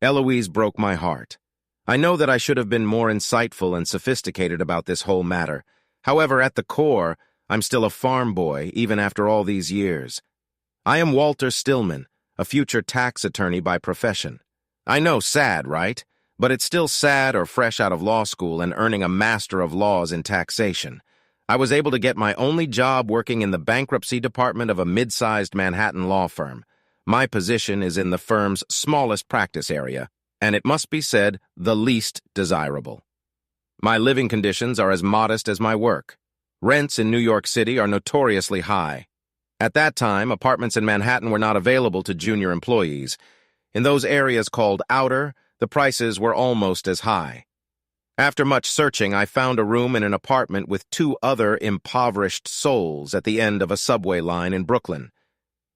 Eloise broke my heart. I know that I should have been more insightful and sophisticated about this whole matter. However, at the core, I'm still a farm boy, even after all these years. I am Walter Stillman, a future tax attorney by profession. I know, sad, right? But it's still sad or fresh out of law school and earning a Master of Laws in taxation. I was able to get my only job working in the bankruptcy department of a mid-sized Manhattan law firm. My position is in the firm's smallest practice area, and it must be said, the least desirable. My living conditions are as modest as my work. Rents in New York City are notoriously high. At that time, apartments in Manhattan were not available to junior employees. In those areas called outer, the prices were almost as high. After much searching, I found a room in an apartment with two other impoverished souls at the end of a subway line in Brooklyn.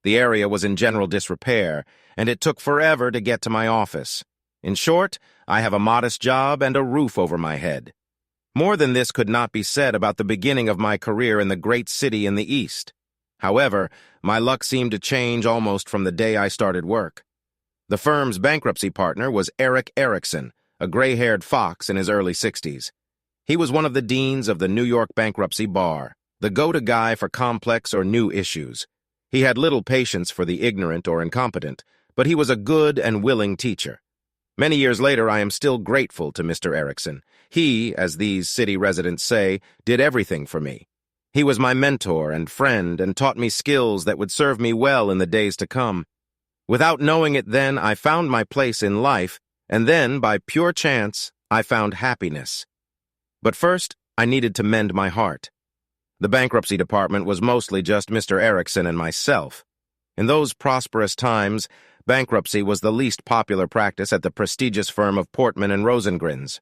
The area was in general disrepair, and it took forever to get to my office. In short, I have a modest job and a roof over my head. More than this could not be said about the beginning of my career in the great city in the East. However, my luck seemed to change almost from the day I started work. The firm's bankruptcy partner was Eric Erickson, a gray-haired fox in his early 60s. He was one of the deans of the New York Bankruptcy Bar, the go-to guy for complex or new issues. He had little patience for the ignorant or incompetent, but he was a good and willing teacher. Many years later, I am still grateful to Mr. Erickson. He, as these city residents say, did everything for me. He was my mentor and friend and taught me skills that would serve me well in the days to come. Without knowing it then, I found my place in life, and then, by pure chance, I found happiness. But first, I needed to mend my heart. The bankruptcy department was mostly just Mr. Erickson and myself. In those prosperous times, bankruptcy was the least popular practice at the prestigious firm of Portman and Rosengrins.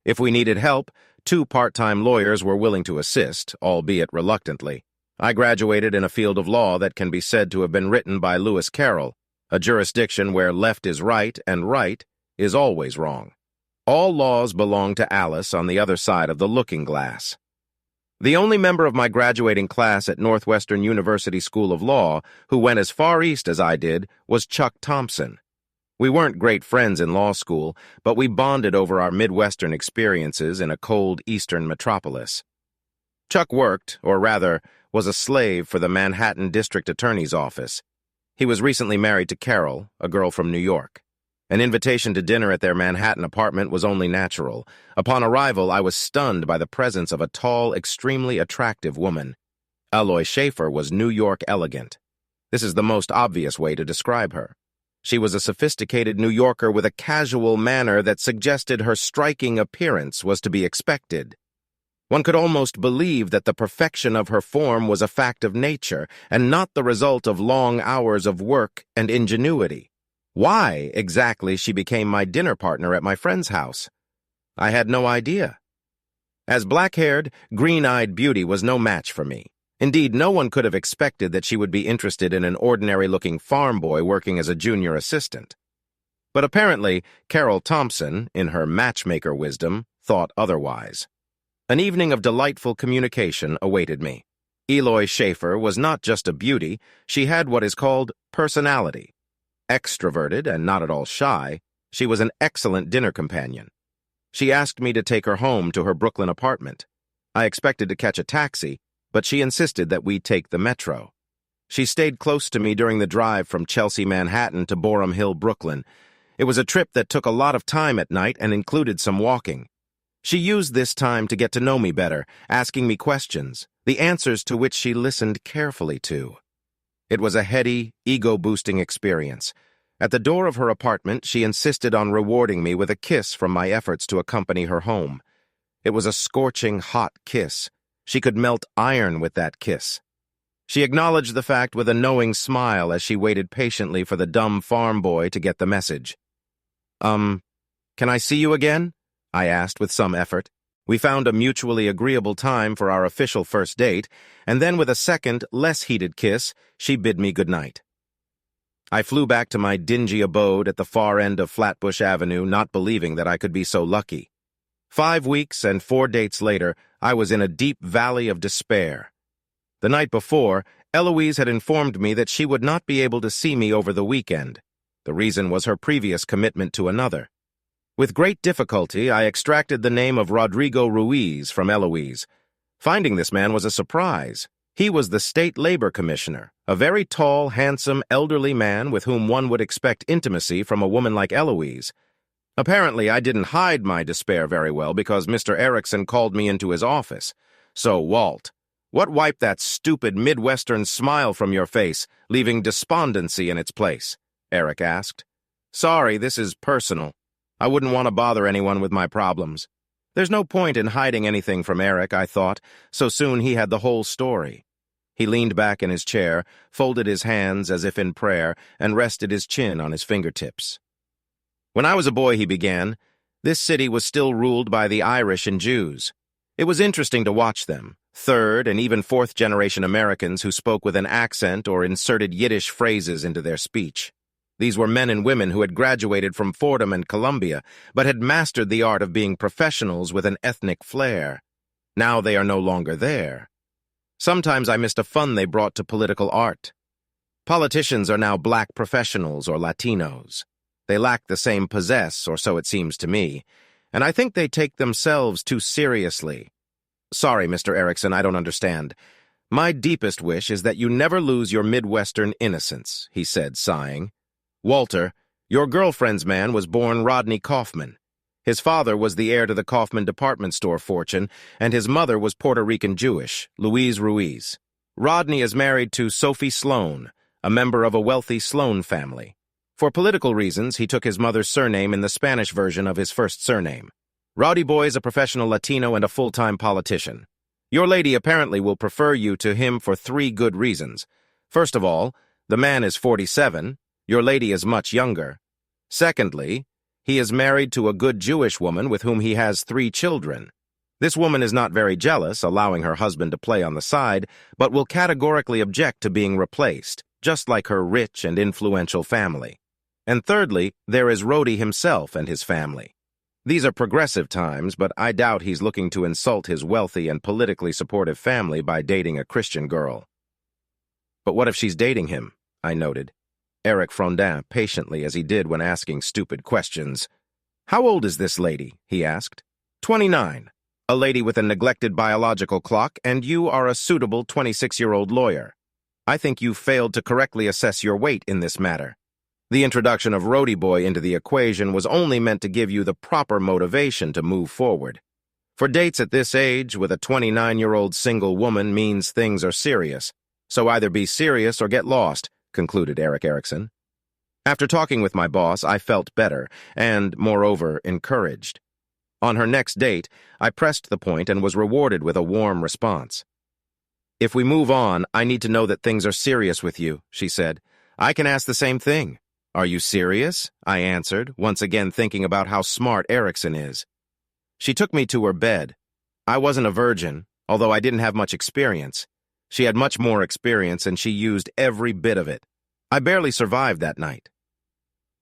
If we needed help, two part-time lawyers were willing to assist, albeit reluctantly. I graduated in a field of law that can be said to have been written by Lewis Carroll, a jurisdiction where left is right and right is always wrong. All laws belong to Alice on the other side of the looking glass. The only member of my graduating class at Northwestern University School of Law who went as far east as I did was Chuck Thompson. We weren't great friends in law school, but we bonded over our Midwestern experiences in a cold eastern metropolis. Chuck worked, or rather, was a slave for the Manhattan District Attorney's Office. He was recently married to Carol, a girl from New York. An invitation to dinner at their Manhattan apartment was only natural. Upon arrival, I was stunned by the presence of a tall, extremely attractive woman. Eloise Schaefer was New York elegant. This is the most obvious way to describe her. She was a sophisticated New Yorker with a casual manner that suggested her striking appearance was to be expected. One could almost believe that the perfection of her form was a fact of nature and not the result of long hours of work and ingenuity. Why, exactly, she became my dinner partner at my friend's house, I had no idea. As black-haired, green-eyed beauty was no match for me. Indeed, no one could have expected that she would be interested in an ordinary-looking farm boy working as a junior assistant. But apparently, Carol Thompson, in her matchmaker wisdom, thought otherwise. An evening of delightful communication awaited me. Eloise Schaefer was not just a beauty, she had what is called personality. Extroverted and not at all shy, she was an excellent dinner companion. She asked me to take her home to her Brooklyn apartment. I expected to catch a taxi, but she insisted that we take the metro. She stayed close to me during the drive from Chelsea, Manhattan to Boerum Hill, Brooklyn. It was a trip that took a lot of time at night and included some walking. She used this time to get to know me better, asking me questions, the answers to which she listened carefully to. It was a heady, ego-boosting experience. At the door of her apartment, she insisted on rewarding me with a kiss from my efforts to accompany her home. It was a scorching, hot kiss. She could melt iron with that kiss. She acknowledged the fact with a knowing smile as she waited patiently for the dumb farm boy to get the message. Can I see you again?" I asked with some effort. We found a mutually agreeable time for our official first date, and then with a second, less heated kiss, she bid me good night. I flew back to my dingy abode at the far end of Flatbush Avenue, not believing that I could be so lucky. 5 weeks and 4 dates later, I was in a deep valley of despair. The night before, Eloise had informed me that she would not be able to see me over the weekend. The reason was her previous commitment to another. With great difficulty, I extracted the name of Rodrigo Ruiz from Eloise. Finding this man was a surprise. He was the state labor commissioner, a very tall, handsome, elderly man with whom one would expect intimacy from a woman like Eloise. Apparently, I didn't hide my despair very well because Mr. Erickson called me into his office. So, Walt, what wiped that stupid Midwestern smile from your face, leaving despondency in its place? Eric asked. Sorry, this is personal. I wouldn't want to bother anyone with my problems. There's no point in hiding anything from Eric, I thought. So soon he had the whole story. He leaned back in his chair, folded his hands as if in prayer, and rested his chin on his fingertips. When I was a boy, he began, this city was still ruled by the Irish and Jews. It was interesting to watch them, third and even fourth-generation Americans who spoke with an accent or inserted Yiddish phrases into their speech. These were men and women who had graduated from Fordham and Columbia, but had mastered the art of being professionals with an ethnic flair. Now they are no longer there. Sometimes I missed a fun they brought to political art. Politicians are now black professionals or Latinos. They lack the same pizzazz, or so it seems to me, and I think they take themselves too seriously. Sorry, Mr. Erickson, I don't understand. My deepest wish is that you never lose your Midwestern innocence, he said, sighing. Walter, your girlfriend's man was born Rodney Kaufman. His father was the heir to the Kaufman department store fortune, and his mother was Puerto Rican Jewish, Louise Ruiz. Rodney is married to Sophie Sloan, a member of a wealthy Sloan family. For political reasons, he took his mother's surname in the Spanish version of his first surname. Rowdy Boy is a professional Latino and a full-time politician. Your lady apparently will prefer you to him for 3 good reasons. First of all, the man is 47, your lady is much younger. Secondly, he is married to a good Jewish woman with whom he has 3 children. This woman is not very jealous, allowing her husband to play on the side, but will categorically object to being replaced, just like her rich and influential family. And thirdly, there is Rhodey himself and his family. These are progressive times, but I doubt he's looking to insult his wealthy and politically supportive family by dating a Christian girl. But what if she's dating him? I noted. Eric Frondin patiently as he did when asking stupid questions. How old is this lady? He asked. 29. A lady with a neglected biological clock, and you are a suitable 26-year-old lawyer. I think you failed to correctly assess your weight in this matter. The introduction of Rhodey Boy into the equation was only meant to give you the proper motivation to move forward. For dates at this age with a 29-year-old single woman means things are serious, so either be serious or get lost, concluded Eric Erickson. After talking with my boss, I felt better and, moreover, encouraged. On her next date, I pressed the point and was rewarded with a warm response. If we move on, I need to know that things are serious with you, she said. I can ask the same thing. Are you serious? I answered, once again thinking about how smart Erickson is. She took me to her bed. I wasn't a virgin, although I didn't have much experience. She had much more experience, and she used every bit of it. I barely survived that night.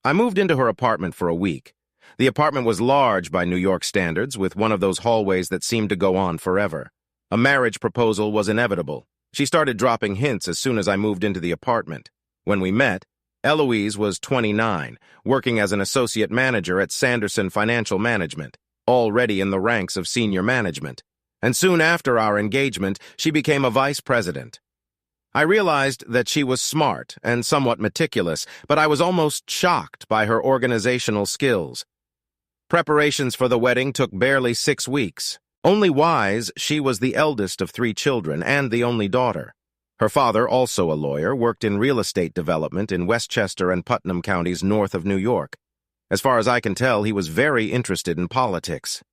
I moved into her apartment for a week. The apartment was large by New York standards, with one of those hallways that seemed to go on forever. A marriage proposal was inevitable. She started dropping hints as soon as I moved into the apartment. When we met, Eloise was 29, working as an associate manager at Sanderson Financial Management, already in the ranks of senior management. And soon after our engagement, she became a vice president. I realized that she was smart and somewhat meticulous, but I was almost shocked by her organizational skills. Preparations for the wedding took barely 6 weeks. Only wise, she was the eldest of 3 children and the only daughter. Her father, also a lawyer, worked in real estate development in Westchester and Putnam counties north of New York. As far as I can tell, he was very interested in politics.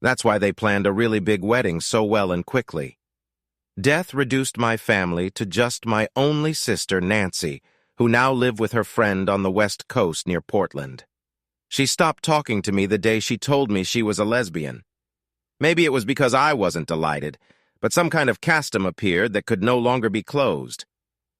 That's why they planned a really big wedding so well and quickly. Death reduced my family to just my only sister, Nancy, who now lived with her friend on the West Coast near Portland. She stopped talking to me the day she told me she was a lesbian. Maybe it was because I wasn't delighted, but some kind of custom appeared that could no longer be closed.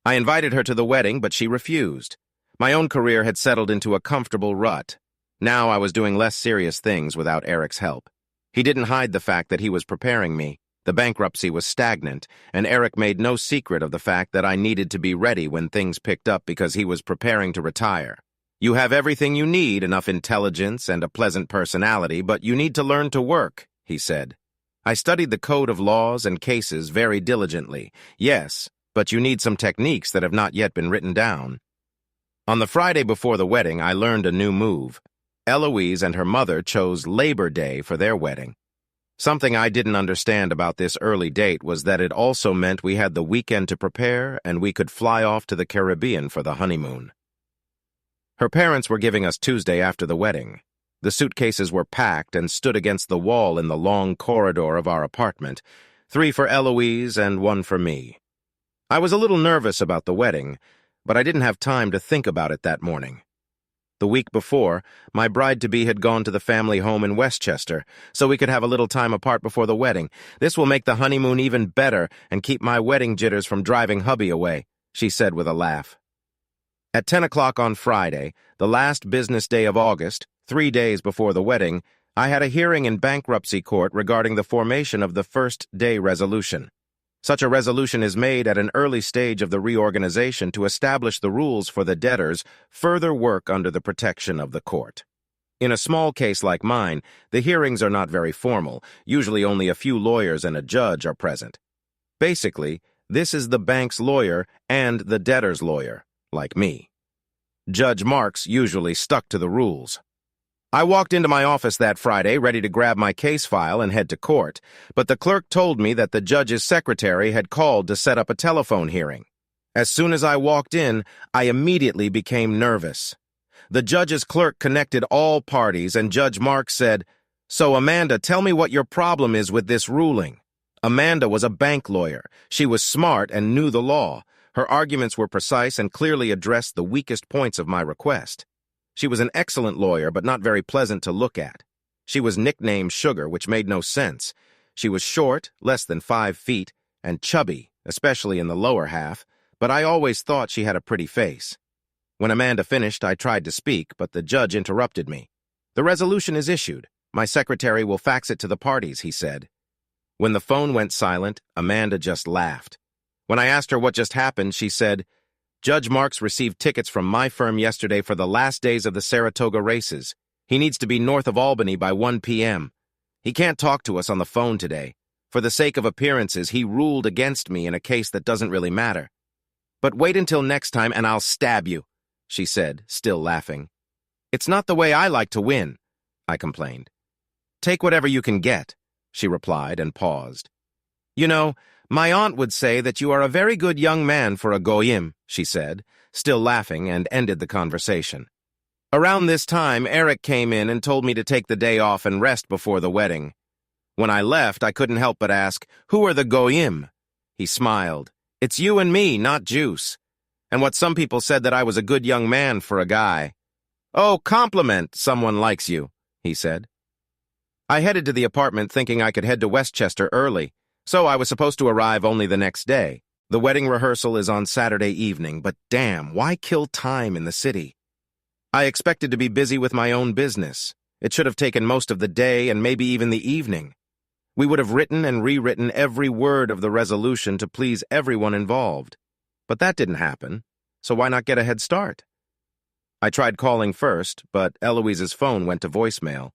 I invited her to the wedding, but she refused. My own career had settled into a comfortable rut. Now I was doing less serious things without Eric's help. He didn't hide the fact that he was preparing me. The bankruptcy was stagnant, and Eric made no secret of the fact that I needed to be ready when things picked up because he was preparing to retire. You have everything you need, enough intelligence and a pleasant personality, but you need to learn to work, he said. I studied the code of laws and cases very diligently. Yes, but you need some techniques that have not yet been written down. On the Friday before the wedding, I learned a new move. Eloise and her mother chose Labor Day for their wedding. Something I didn't understand about this early date was that it also meant we had the weekend to prepare and we could fly off to the Caribbean for the honeymoon. Her parents were giving us Tuesday after the wedding. The suitcases were packed and stood against the wall in the long corridor of our apartment, 3 for Eloise and 1 for me. I was a little nervous about the wedding, but I didn't have time to think about it that morning. The week before, my bride-to-be had gone to the family home in Westchester, so we could have a little time apart before the wedding. This will make the honeymoon even better and keep my wedding jitters from driving hubby away, she said with a laugh. At 10 o'clock on Friday, the last business day of August, 3 days before the wedding, I had a hearing in bankruptcy court regarding the formation of the first-day resolution. Such a resolution is made at an early stage of the reorganization to establish the rules for the debtors' further work under the protection of the court. In a small case like mine, the hearings are not very formal. Usually only a few lawyers and a judge are present. Basically, this is the bank's lawyer and the debtor's lawyer, like me. Judge Marks usually stuck to the rules. I walked into my office that Friday ready to grab my case file and head to court, but the clerk told me that the judge's secretary had called to set up a telephone hearing. As soon as I walked in, I immediately became nervous. The judge's clerk connected all parties, and Judge Marks said, "So, Amanda, tell me what your problem is with this ruling." Amanda was a bank lawyer. She was smart and knew the law. Her arguments were precise and clearly addressed the weakest points of my request. She was an excellent lawyer, but not very pleasant to look at. She was nicknamed Sugar, which made no sense. She was short, less than 5 feet, and chubby, especially in the lower half, but I always thought she had a pretty face. When Amanda finished, I tried to speak, but the judge interrupted me. "The resolution is issued. My secretary will fax it to the parties," he said. When the phone went silent, Amanda just laughed. When I asked her what just happened, she said, "Judge Marks received tickets from my firm yesterday for the last days of the Saratoga races. He needs to be north of Albany by 1 p.m. He can't talk to us on the phone today. For the sake of appearances, he ruled against me in a case that doesn't really matter. But wait until next time and I'll stab you," she said, still laughing. "It's not the way I like to win," I complained. "Take whatever you can get," she replied and paused. "You know, my aunt would say that you are a very good young man for a goyim," she said, still laughing, and ended the conversation. Around this time, Eric came in and told me to take the day off and rest before the wedding. When I left, I couldn't help but ask, "Who are the goyim?" He smiled. "It's you and me, not Juice. And what some people said that I was a good young man for a guy." "Oh, compliment, someone likes you," he said. I headed to the apartment thinking I could head to Westchester early, so I was supposed to arrive only the next day. The wedding rehearsal is on Saturday evening, but damn, why kill time in the city? I expected to be busy with my own business. It should have taken most of the day and maybe even the evening. We would have written and rewritten every word of the resolution to please everyone involved. But that didn't happen, so why not get a head start? I tried calling first, but Eloise's phone went to voicemail.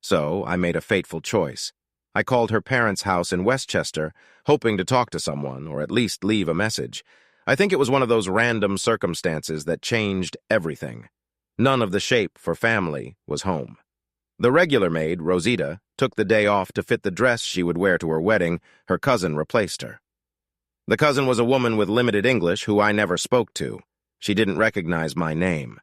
So I made a fateful choice. I called her parents' house in Westchester, hoping to talk to someone, or at least leave a message. I think it was one of those random circumstances that changed everything. None of the shape for family was home. The regular maid, Rosita, took the day off to fit the dress she would wear to her wedding. Her cousin replaced her. The cousin was a woman with limited English who I never spoke to. She didn't recognize my name.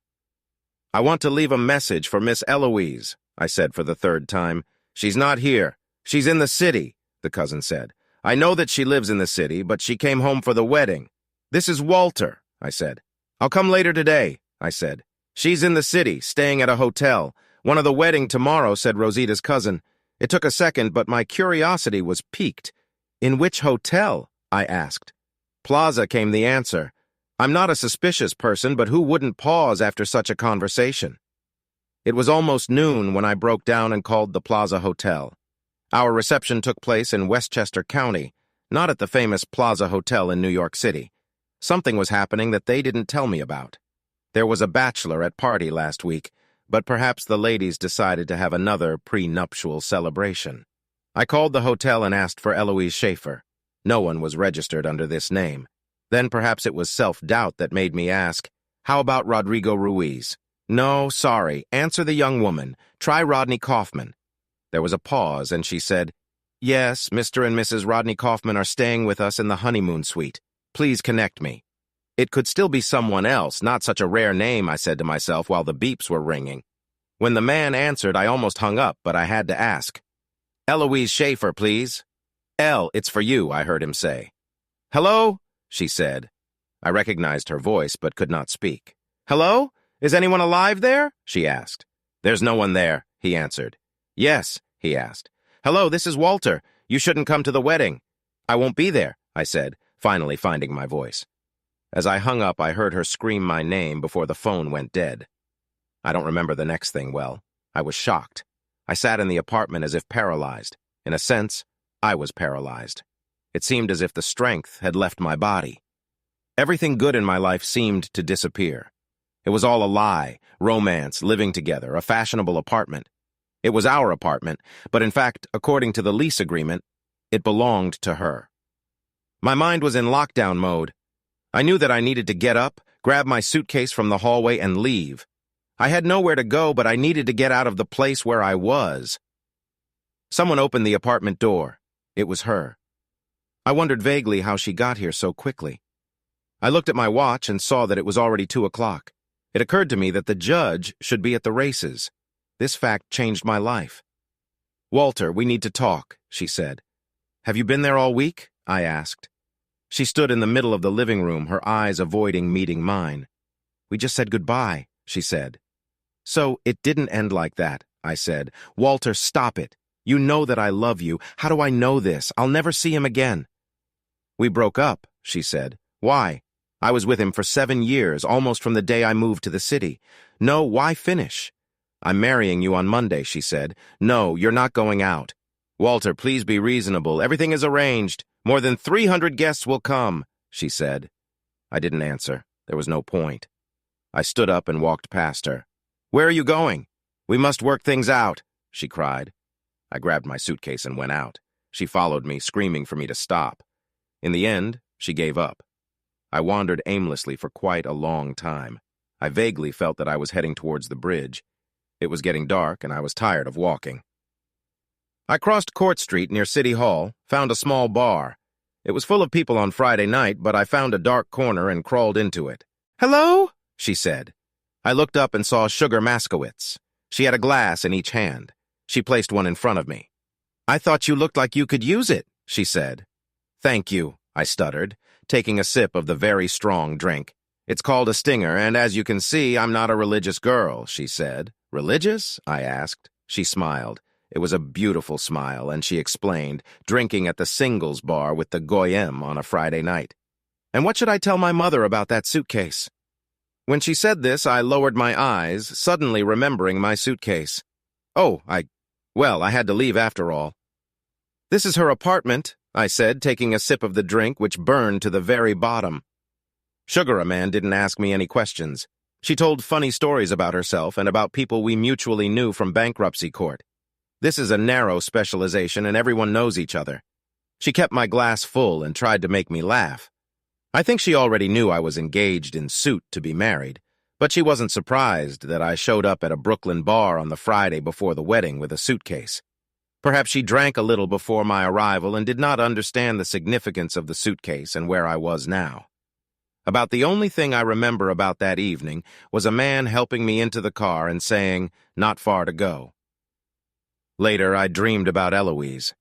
"I want to leave a message for Miss Eloise," I said for the 3rd time. "She's not here. She's in the city," the cousin said. "I know that she lives in the city, but she came home for the wedding." "This is Walter," I said. "I'll come later today," I said. "She's in the city, staying at a hotel. One of the wedding tomorrow," said Rosita's cousin. It took a second, but my curiosity was piqued. "In which hotel?" I asked. "Plaza," came the answer. I'm not a suspicious person, but who wouldn't pause after such a conversation? It was almost noon when I broke down and called the Plaza Hotel. Our reception took place in Westchester County, not at the famous Plaza Hotel in New York City. Something was happening that they didn't tell me about. There was a bachelorette party last week, but perhaps the ladies decided to have another prenuptial celebration. I called the hotel and asked for Eloise Schaefer. No one was registered under this name. Then perhaps it was self-doubt that made me ask, how about Rodrigo Ruiz? No, sorry, answer the young woman. Try Rodney Kaufman. There was a pause, and she said, yes, Mr. and Mrs. Rodney Kaufman are staying with us in the honeymoon suite. Please connect me. It could still be someone else, not such a rare name, I said to myself while the beeps were ringing. When the man answered, I almost hung up, but I had to ask. Eloise Schaefer, please. Elle, it's for you, I heard him say. Hello? She said. I recognized her voice, but could not speak. Hello? Is anyone alive there? She asked. There's no one there, he answered. Yes, he asked. Hello, this is Walter. You shouldn't come to the wedding. I won't be there, I said, finally finding my voice. As I hung up, I heard her scream my name before the phone went dead. I don't remember the next thing well. I was shocked. I sat in the apartment as if paralyzed. In a sense, I was paralyzed. It seemed as if the strength had left my body. Everything good in my life seemed to disappear. It was all a lie, romance, living together, a fashionable apartment. It was our apartment, but in fact, according to the lease agreement, it belonged to her. My mind was in lockdown mode. I knew that I needed to get up, grab my suitcase from the hallway, and leave. I had nowhere to go, but I needed to get out of the place where I was. Someone opened the apartment door. It was her. I wondered vaguely how she got here so quickly. I looked at my watch and saw that it was already 2 o'clock. It occurred to me that the judge should be at the races. This fact changed my life. Walter, we need to talk, she said. Have you been there all week? I asked. She stood in the middle of the living room, her eyes avoiding meeting mine. We just said goodbye, she said. So it didn't end like that, I said. Walter, stop it. You know that I love you. How do I know this? I'll never see him again. We broke up, she said. Why? I was with him for 7 years, almost from the day I moved to the city. No, why finish? I'm marrying you on Monday, she said. No, you're not going out. Walter, please be reasonable. Everything is arranged. More than 300 guests will come, she said. I didn't answer. There was no point. I stood up and walked past her. Where are you going? We must work things out, she cried. I grabbed my suitcase and went out. She followed me, screaming for me to stop. In the end, she gave up. I wandered aimlessly for quite a long time. I vaguely felt that I was heading towards the bridge. It was getting dark, and I was tired of walking. I crossed Court Street near City Hall, found a small bar. It was full of people on Friday night, but I found a dark corner and crawled into it. Hello? She said. I looked up and saw Sugar Maskowitz. She had a glass in each hand. She placed one in front of me. I thought you looked like you could use it, she said. Thank you, I stuttered, taking a sip of the very strong drink. It's called a Stinger, and as you can see, I'm not a religious girl, she said. Religious? I asked. She smiled. It was a beautiful smile, and she explained, drinking at the singles bar with the Goyim on a Friday night. And what should I tell my mother about that suitcase? When she said this, I lowered my eyes, suddenly remembering my suitcase. Oh, I had to leave after all. This is her apartment, I said, taking a sip of the drink, which burned to the very bottom. Sugar Man didn't ask me any questions. She told funny stories about herself and about people we mutually knew from bankruptcy court. This is a narrow specialization, and everyone knows each other. She kept my glass full and tried to make me laugh. I think she already knew I was engaged in suit to be married, but she wasn't surprised that I showed up at a Brooklyn bar on the Friday before the wedding with a suitcase. Perhaps she drank a little before my arrival and did not understand the significance of the suitcase and where I was now. About the only thing I remember about that evening was a man helping me into the car and saying, "Not far to go." Later, I dreamed about Eloise.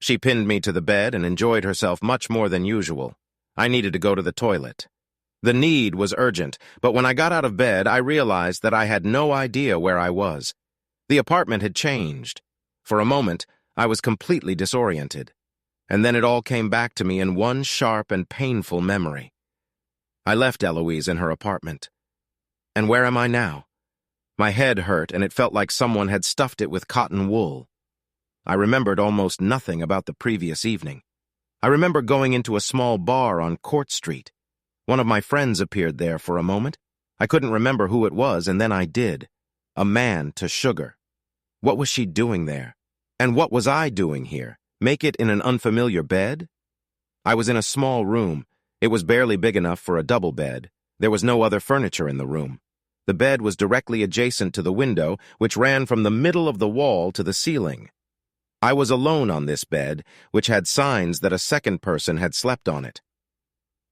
She pinned me to the bed and enjoyed herself much more than usual. I needed to go to the toilet. The need was urgent, but when I got out of bed, I realized that I had no idea where I was. The apartment had changed. For a moment, I was completely disoriented. And then it all came back to me in one sharp and painful memory. I left Eloise in her apartment. And where am I now? My head hurt, and it felt like someone had stuffed it with cotton wool. I remembered almost nothing about the previous evening. I remember going into a small bar on Court Street. One of my friends appeared there for a moment. I couldn't remember who it was, and then I did. A man to Sugar. What was she doing there? And what was I doing here? Make it in an unfamiliar bed? I was in a small room. It was barely big enough for a double bed. There was no other furniture in the room. The bed was directly adjacent to the window, which ran from the middle of the wall to the ceiling. I was alone on this bed, which had signs that a second person had slept on it.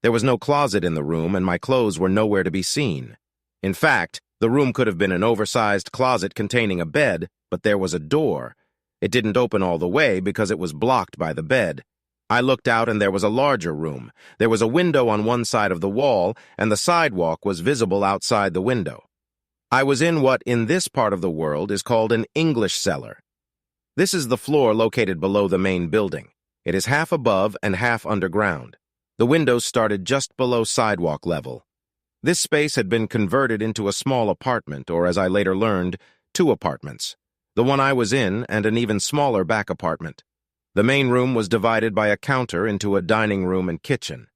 There was no closet in the room, and my clothes were nowhere to be seen. In fact, the room could have been an oversized closet containing a bed, but there was a door. It didn't open all the way because it was blocked by the bed. I looked out and there was a larger room. There was a window on one side of the wall, and the sidewalk was visible outside the window. I was in what, in this part of the world, is called an English cellar. This is the floor located below the main building. It is half above and half underground. The windows started just below sidewalk level. This space had been converted into a small apartment, or as I later learned, 2 apartments. The one I was in and an even smaller back apartment. The main room was divided by a counter into a dining room and kitchen.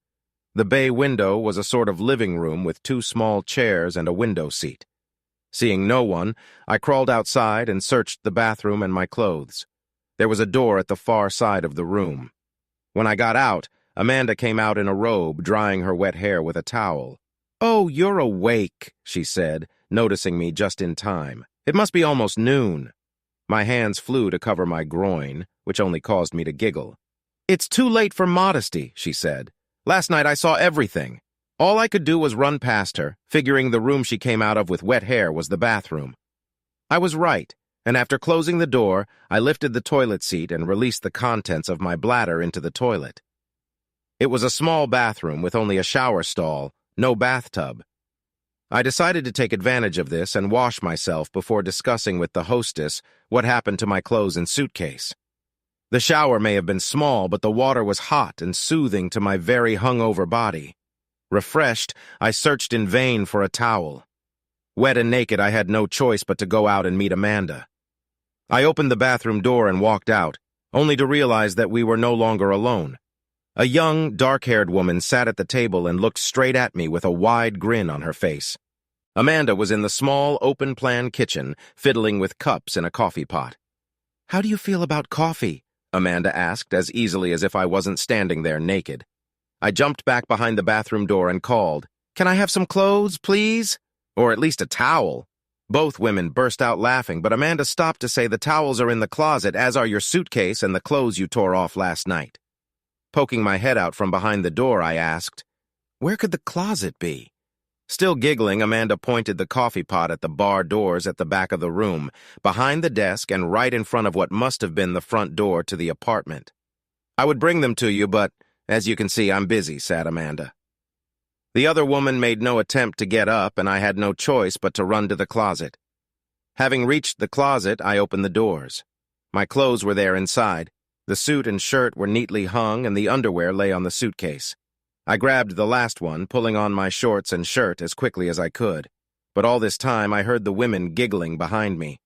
The bay window was a sort of living room with 2 small chairs and a window seat. Seeing no one, I crawled outside and searched the bathroom and my clothes. There was a door at the far side of the room. When I got out, Amanda came out in a robe, drying her wet hair with a towel. "Oh, you're awake," she said, noticing me just in time. "It must be almost noon." My hands flew to cover my groin, which only caused me to giggle. "It's too late for modesty," she said. "Last night I saw everything. All I could do was run past her, figuring the room she came out of with wet hair was the bathroom." I was right, and after closing the door, I lifted the toilet seat and released the contents of my bladder into the toilet. It was a small bathroom with only a shower stall, no bathtub. I decided to take advantage of this and wash myself before discussing with the hostess what happened to my clothes and suitcase. The shower may have been small, but the water was hot and soothing to my very hungover body. Refreshed, I searched in vain for a towel. Wet and naked, I had no choice but to go out and meet Amanda. I opened the bathroom door and walked out, only to realize that we were no longer alone. A young, dark-haired woman sat at the table and looked straight at me with a wide grin on her face. Amanda was in the small, open-plan kitchen, fiddling with cups in a coffee pot. "How do you feel about coffee?" Amanda asked, as easily as if I wasn't standing there naked. I jumped back behind the bathroom door and called, "Can I have some clothes, please? Or at least a towel." Both women burst out laughing, but Amanda stopped to say the towels are in the closet, as are your suitcase and the clothes you tore off last night. Poking my head out from behind the door, I asked, "Where could the closet be?" Still giggling, Amanda pointed the coffee pot at the bar doors at the back of the room, behind the desk and right in front of what must have been the front door to the apartment. "I would bring them to you, but as you can see, I'm busy," said Amanda. The other woman made no attempt to get up, and I had no choice but to run to the closet. Having reached the closet, I opened the doors. My clothes were there inside. The suit and shirt were neatly hung, and the underwear lay on the suitcase. I grabbed the last one, pulling on my shorts and shirt as quickly as I could. But all this time, I heard the women giggling behind me.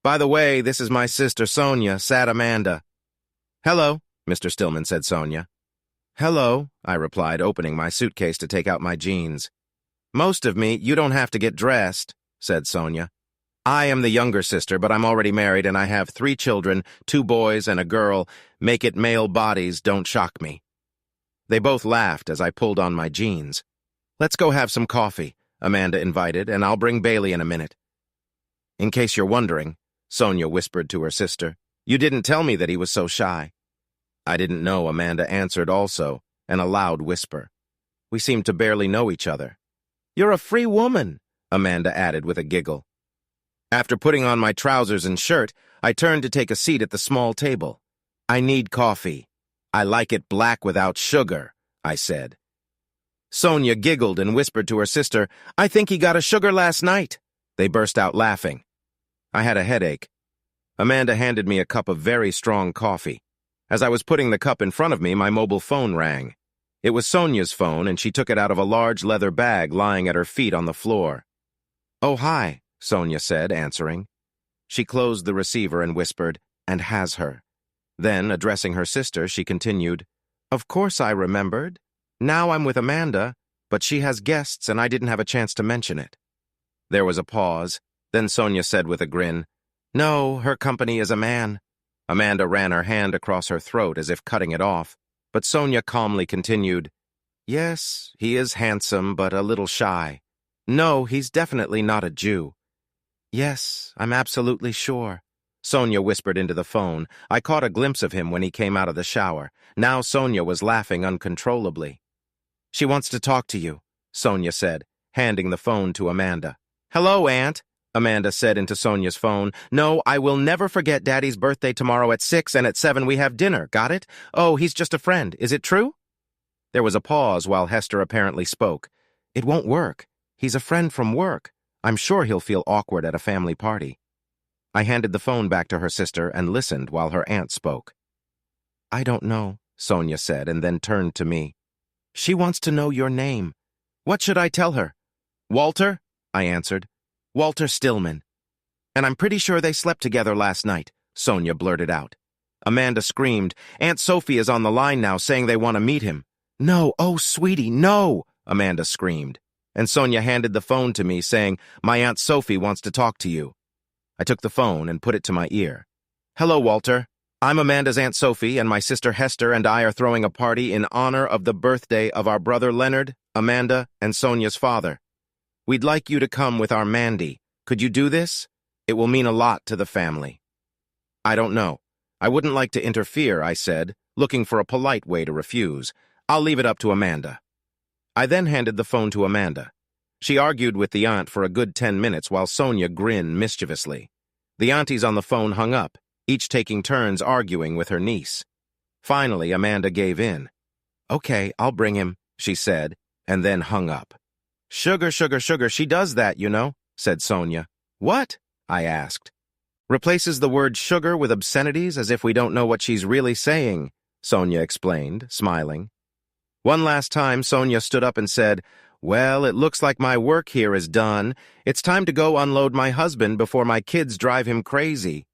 "By the way, this is my sister Sonia," said Amanda. "Hello," Mr. Stillman said Sonia. "Hello," I replied, opening my suitcase to take out my jeans. "Most of me, you don't have to get dressed," said Sonia. "I am the younger sister, but I'm already married and I have 3 children, 2 boys and a girl. Make it male bodies, don't shock me." They both laughed as I pulled on my jeans. "Let's go have some coffee," Amanda invited, "and I'll bring Bailey in a minute." "In case you're wondering," Sonia whispered to her sister, "you didn't tell me that he was so shy." "I didn't know," Amanda answered also, in a loud whisper. We seemed to barely know each other. "You're a free woman," Amanda added with a giggle. After putting on my trousers and shirt, I turned to take a seat at the small table. "I need coffee. I like it black without sugar," I said. Sonia giggled and whispered to her sister, "I think he got a sugar last night." They burst out laughing. I had a headache. Amanda handed me a cup of very strong coffee. As I was putting the cup in front of me, my mobile phone rang. It was Sonia's phone, and she took it out of a large leather bag lying at her feet on the floor. "Oh, hi," Sonia said, answering. She closed the receiver and whispered, "And has her." Then, addressing her sister, she continued, "Of course I remembered. Now I'm with Amanda. but she has guests and I didn't have a chance to mention it." There was a pause. Then Sonia said with a grin, "No, her company is a man." Amanda ran her hand across her throat as if cutting it off, but Sonia calmly continued, "Yes, he is handsome, but a little shy. No, he's definitely not a Jew." "Yes, I'm absolutely sure," Sonia whispered into the phone. I caught a glimpse of him when he came out of the shower. Now Sonia was laughing uncontrollably. "She wants to talk to you," Sonia said, handing the phone to Amanda. "Hello, Aunt," Amanda said into Sonia's phone. "No, I will never forget Daddy's birthday tomorrow at 6, and at 7 we have dinner. Got it? Oh, he's just a friend. Is it true?" There was a pause while Hester apparently spoke. "It won't work. He's a friend from work. I'm sure he'll feel awkward at a family party." I handed the phone back to her sister and listened while her aunt spoke. "I don't know," Sonia said, and then turned to me. "She wants to know your name. What should I tell her?" "Walter," I answered. "Walter Stillman." "And I'm pretty sure they slept together last night," Sonia blurted out. Amanda screamed, "Aunt Sophie is on the line now saying they want to meet him." "No, oh, sweetie, no!" Amanda screamed. And Sonia handed the phone to me, saying, "My Aunt Sophie wants to talk to you." I took the phone and put it to my ear. "Hello, Walter. I'm Amanda's Aunt Sophie, and my sister Hester and I are throwing a party in honor of the birthday of our brother Leonard, Amanda, and Sonia's father. We'd like you to come with our Mandy. Could you do this? It will mean a lot to the family." "I don't know. I wouldn't like to interfere," I said, looking for a polite way to refuse. "I'll leave it up to Amanda." I then handed the phone to Amanda. She argued with the aunt for a good 10 minutes while Sonia grinned mischievously. The aunties on the phone hung up, each taking turns arguing with her niece. Finally, Amanda gave in. "Okay, I'll bring him," she said, and then hung up. "Sugar, sugar, sugar, she does that, you know," said Sonia. "What?" I asked. "Replaces the word sugar with obscenities as if we don't know what she's really saying," Sonia explained, smiling. One last time, Sonia stood up and said, "Well, it looks like my work here is done. It's time to go unload my husband before my kids drive him crazy."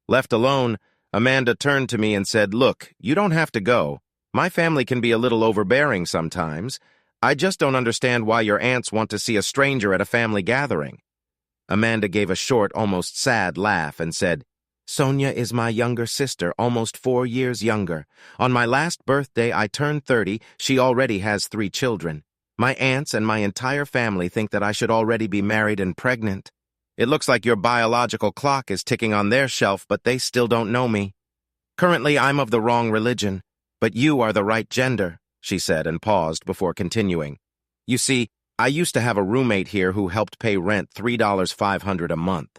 Left alone, Amanda turned to me and said, "Look, you don't have to go. My family can be a little overbearing sometimes. I just don't understand why your aunts want to see a stranger at a family gathering." Amanda gave a short, almost sad laugh and said, "Sonia is my younger sister, almost 4 years younger. On my last birthday, I turned 30. She already has 3 children. My aunts and my entire family think that I should already be married and pregnant. It looks like your biological clock is ticking on their shelf, but they still don't know me. Currently, I'm of the wrong religion, but you are the right gender," she said and paused before continuing. "You see, I used to have a roommate here who helped pay rent $3,500 a month.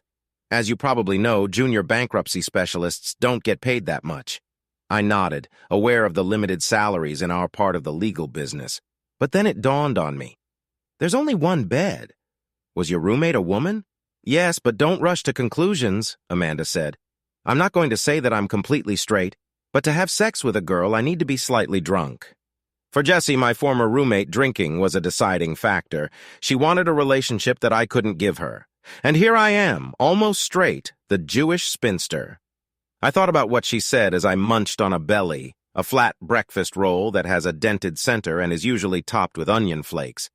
As you probably know, junior bankruptcy specialists don't get paid that much." I nodded, aware of the limited salaries in our part of the legal business. But then it dawned on me. There's only one bed. Was your roommate a woman? "Yes, but don't rush to conclusions," Amanda said. "I'm not going to say that I'm completely straight, but to have sex with a girl, I need to be slightly drunk." For Jessie, my former roommate, drinking was a deciding factor. She wanted a relationship that I couldn't give her. And here I am, almost straight, the Jewish spinster. I thought about what she said as I munched on a belly, a flat breakfast roll that has a dented center and is usually topped with onion flakes.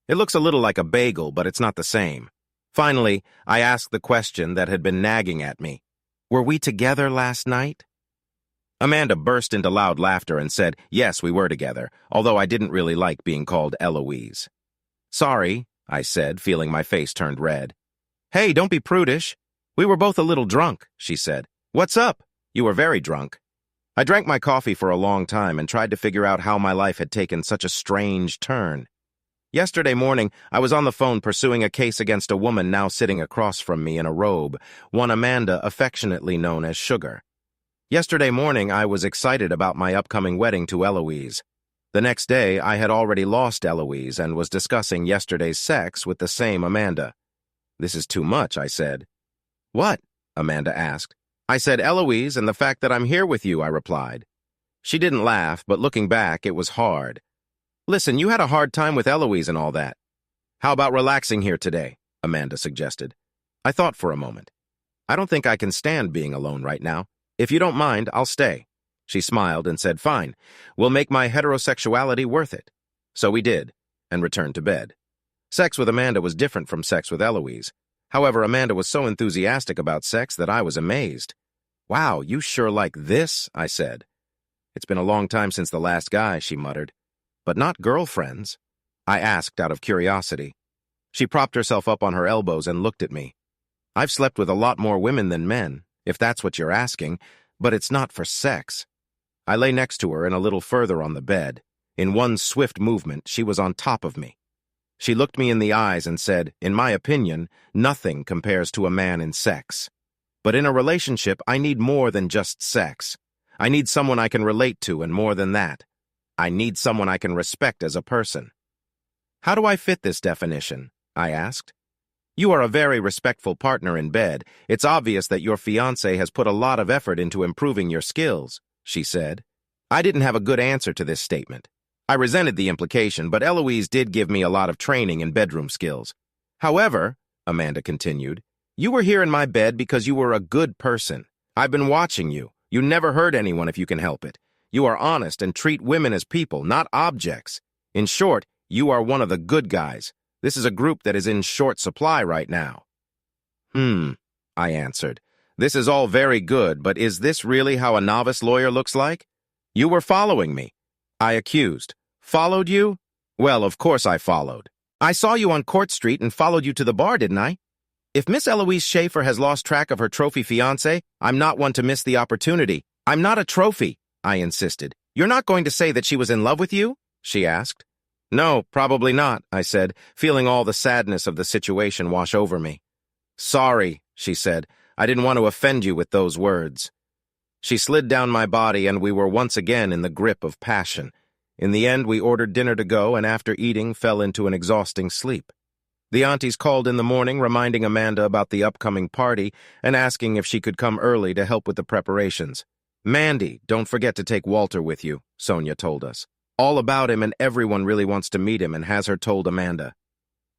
It looks a little like a bagel, but it's not the same. Finally, I asked the question that had been nagging at me. "Were we together last night?" Amanda burst into loud laughter and said, "Yes, we were together, although I didn't really like being called Eloise." "Sorry," I said, feeling my face turned red. "Hey, don't be prudish. We were both a little drunk," she said. "What's up? You were very drunk." I drank my coffee for a long time and tried to figure out how my life had taken such a strange turn. Yesterday morning, I was on the phone pursuing a case against a woman now sitting across from me in a robe, one Amanda affectionately known as Sugar. Yesterday morning, I was excited about my upcoming wedding to Eloise. The next day, I had already lost Eloise and was discussing yesterday's sex with the same Amanda. "This is too much," I said. "What?" Amanda asked. "I said Eloise and the fact that I'm here with you," I replied. She didn't laugh, but looking back, it was hard. "Listen, you had a hard time with Eloise and all that. How about relaxing here today?" Amanda suggested. I thought for a moment. "I don't think I can stand being alone right now. If you don't mind, I'll stay." She smiled and said, "Fine, we'll make my heterosexuality worth it." So we did, and returned to bed. Sex with Amanda was different from sex with Eloise. However, Amanda was so enthusiastic about sex that I was amazed. "Wow, you sure like this?" I said. "It's been a long time since the last guy," she muttered. "But not girlfriends?" I asked out of curiosity. She propped herself up on her elbows and looked at me. "I've slept with a lot more women than men, if that's what you're asking, but it's not for sex." I lay next to her and a little further on the bed. In one swift movement, she was on top of me. She looked me in the eyes and said, "In my opinion, nothing compares to a man in sex. But in a relationship, I need more than just sex. I need someone I can relate to, and more than that, I need someone I can respect as a person." "How do I fit this definition?" I asked. "You are a very respectful partner in bed. It's obvious that your fiancé has put a lot of effort into improving your skills," she said. I didn't have a good answer to this statement. I resented the implication, but Eloise did give me a lot of training in bedroom skills. "However," Amanda continued, "you were here in my bed because you were a good person. I've been watching you. You never hurt anyone if you can help it. You are honest and treat women as people, not objects. In short, you are one of the good guys. This is a group that is in short supply right now." I answered. "This is all very good, but is this really how a novice lawyer looks like? You were following me," I accused. "Followed you? Well, of course I followed. I saw you on Court Street and followed you to the bar, didn't I? If Miss Eloise Schaefer has lost track of her trophy fiancé, I'm not one to miss the opportunity. I'm not a trophy," I insisted. "You're not going to say that she was in love with you?" she asked. "No, probably not," I said, feeling all the sadness of the situation wash over me. "Sorry," she said. "I didn't want to offend you with those words." She slid down my body, and we were once again in the grip of passion. In the end, we ordered dinner to go, and after eating, fell into an exhausting sleep. The aunties called in the morning, reminding Amanda about the upcoming party and asking if she could come early to help with the preparations. "Mandy, don't forget to take Walter with you," Sonia told us. "All about him, and everyone really wants to meet him," and has her told Amanda.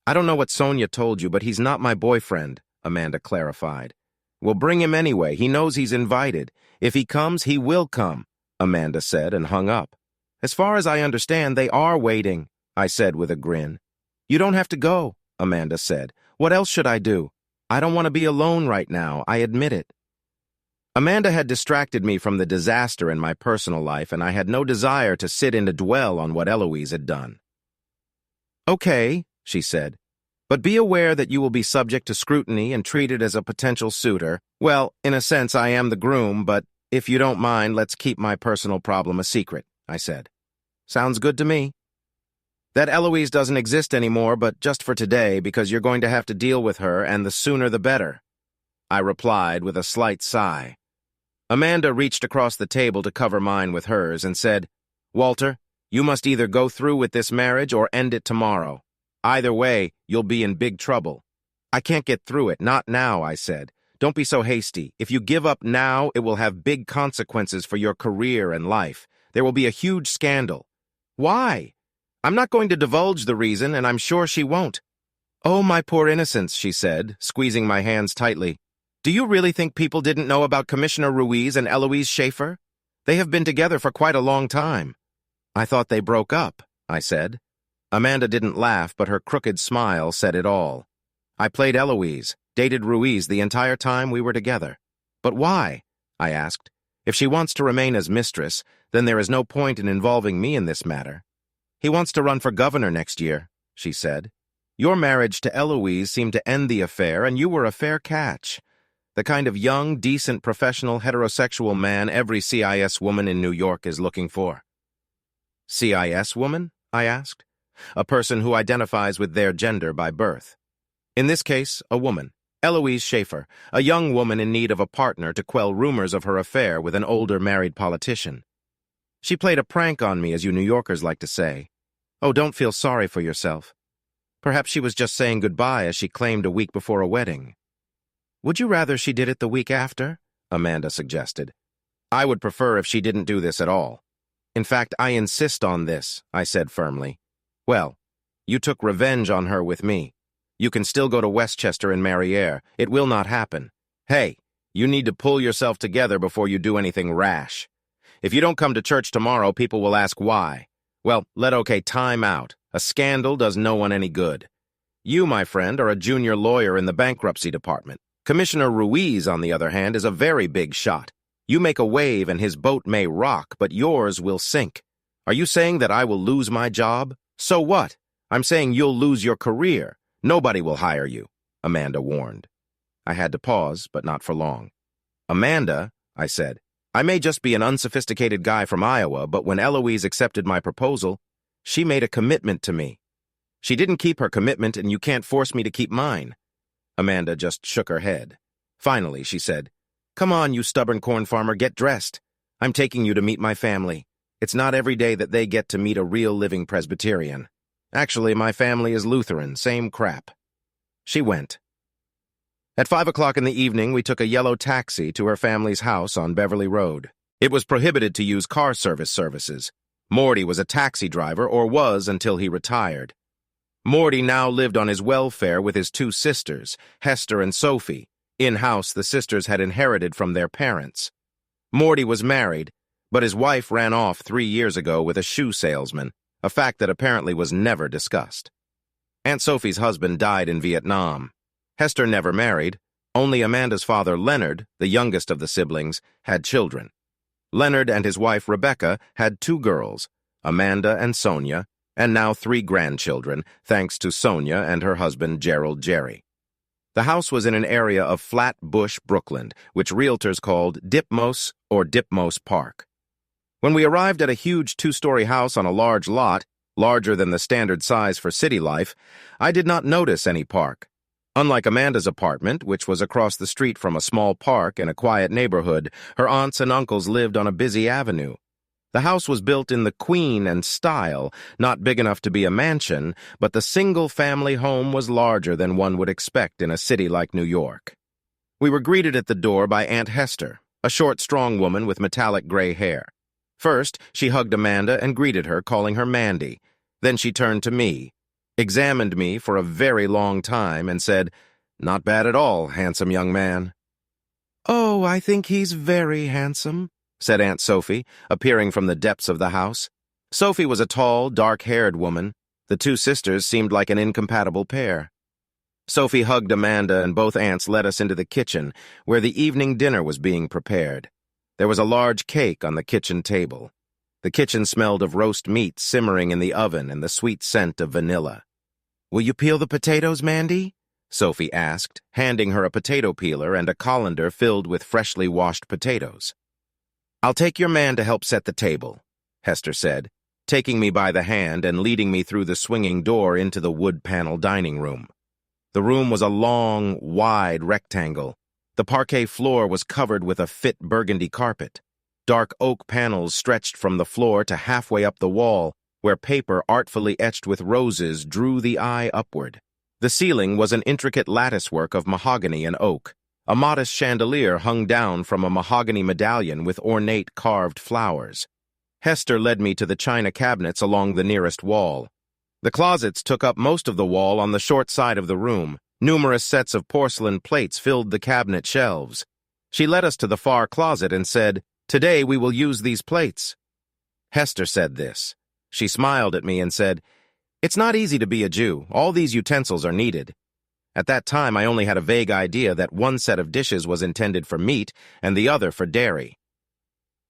"I don't know what Sonia told you, but he's not my boyfriend," Amanda clarified. "We'll bring him anyway. He knows he's invited. If he comes, he will come," Amanda said and hung up. "As far as I understand, they are waiting," I said with a grin. "You don't have to go," Amanda said. "What else should I do? I don't want to be alone right now, I admit it." Amanda had distracted me from the disaster in my personal life, and I had no desire to sit and dwell on what Eloise had done. "Okay," she said, "but be aware that you will be subject to scrutiny and treated as a potential suitor. Well, in a sense, I am the groom, but if you don't mind, let's keep my personal problem a secret," I said. "Sounds good to me." "That Eloise doesn't exist anymore, but just for today, because you're going to have to deal with her, and the sooner the better," I replied with a slight sigh. Amanda reached across the table to cover mine with hers and said, "Walter, you must either go through with this marriage or end it tomorrow. Either way, you'll be in big trouble." "I can't get through it, not now," I said. "Don't be so hasty. If you give up now, it will have big consequences for your career and life. There will be a huge scandal." "Why?" "I'm not going to divulge the reason, and I'm sure she won't." "Oh, my poor innocents," she said, squeezing my hands tightly. "Do you really think people didn't know about Commissioner Ruiz and Eloise Schaefer? They have been together for quite a long time." "I thought they broke up," I said. Amanda didn't laugh, but her crooked smile said it all. "I played Eloise, dated Ruiz the entire time we were together." "But why?" I asked. "If she wants to remain as mistress, then there is no point in involving me in this matter." "He wants to run for governor next year," she said. "Your marriage to Eloise seemed to end the affair, and you were a fair catch. The kind of young, decent, professional, heterosexual man every CIS woman in New York is looking for." "CIS woman?" I asked. "A person who identifies with their gender by birth. In this case, a woman, Eloise Schaefer, a young woman in need of a partner to quell rumors of her affair with an older married politician. She played a prank on me, as you New Yorkers like to say. Oh, don't feel sorry for yourself. Perhaps she was just saying goodbye, as she claimed a week before a wedding." "Would you rather she did it the week after?" Amanda suggested. "I would prefer if she didn't do this at all. In fact, I insist on this," I said firmly. "Well, you took revenge on her with me. You can still go to Westchester and marry Air. It will not happen. Hey, you need to pull yourself together before you do anything rash. If you don't come to church tomorrow, people will ask why. Well, time out. A scandal does no one any good. You, my friend, are a junior lawyer in the bankruptcy department. Commissioner Ruiz, on the other hand, is a very big shot. You make a wave and his boat may rock, but yours will sink. Are you saying that I will lose my job? So what? I'm saying you'll lose your career. Nobody will hire you, Amanda warned. I had to pause, but not for long. Amanda, I said, I may just be an unsophisticated guy from Iowa, but when Eloise accepted my proposal, she made a commitment to me. She didn't keep her commitment, and you can't force me to keep mine. Amanda just shook her head. Finally, she said, Come on, you stubborn corn farmer, get dressed. I'm taking you to meet my family. It's not every day that they get to meet a real living Presbyterian. Actually, my family is Lutheran, same crap. She went. At 5 o'clock in the evening, we took a yellow taxi to her family's house on Beverly Road. It was prohibited to use car services. Morty was a taxi driver, or was until he retired. Morty now lived on his welfare with his two sisters, Hester and Sophie. In-house, the sisters had inherited from their parents. Morty was married, but his wife ran off 3 years ago with a shoe salesman, a fact that apparently was never discussed. Aunt Sophie's husband died in Vietnam. Hester never married. Only Amanda's father, Leonard, the youngest of the siblings, had children. Leonard and his wife, Rebecca, had 2 girls, Amanda and Sonia, and now 3 grandchildren, thanks to Sonia and her husband, Gerald Jerry. The house was in an area of Flatbush, Brooklyn, which realtors called Dipmos or Dipmos Park. When we arrived at a huge 2-story house on a large lot, larger than the standard size for city life, I did not notice any park. Unlike Amanda's apartment, which was across the street from a small park in a quiet neighborhood, her aunts and uncles lived on a busy avenue. The house was built in the Queen and style, not big enough to be a mansion, but the single-family home was larger than one would expect in a city like New York. We were greeted at the door by Aunt Hester, a short, strong woman with metallic gray hair. First, she hugged Amanda and greeted her, calling her Mandy. Then she turned to me, examined me for a very long time, and said, "Not bad at all, handsome young man." "Oh, I think he's very handsome," said Aunt Sophie, appearing from the depths of the house. Sophie was a tall, dark-haired woman. The 2 sisters seemed like an incompatible pair. Sophie hugged Amanda, and both aunts led us into the kitchen, where the evening dinner was being prepared. There was a large cake on the kitchen table. The kitchen smelled of roast meat simmering in the oven and the sweet scent of vanilla. "Will you peel the potatoes, Mandy?" Sophie asked, handing her a potato peeler and a colander filled with freshly washed potatoes. "I'll take your man to help set the table," Hester said, taking me by the hand and leading me through the swinging door into the wood-panel dining room. The room was a long, wide rectangle. The parquet floor was covered with a fit burgundy carpet. Dark oak panels stretched from the floor to halfway up the wall, where paper artfully etched with roses drew the eye upward. The ceiling was an intricate latticework of mahogany and oak. A modest chandelier hung down from a mahogany medallion with ornate carved flowers. Hester led me to the china cabinets along the nearest wall. The closets took up most of the wall on the short side of the room. Numerous sets of porcelain plates filled the cabinet shelves. She led us to the far closet and said, "Today we will use these plates." Hester said this. She smiled at me and said, "It's not easy to be a Jew. All these utensils are needed." At that time, I only had a vague idea that one set of dishes was intended for meat and the other for dairy.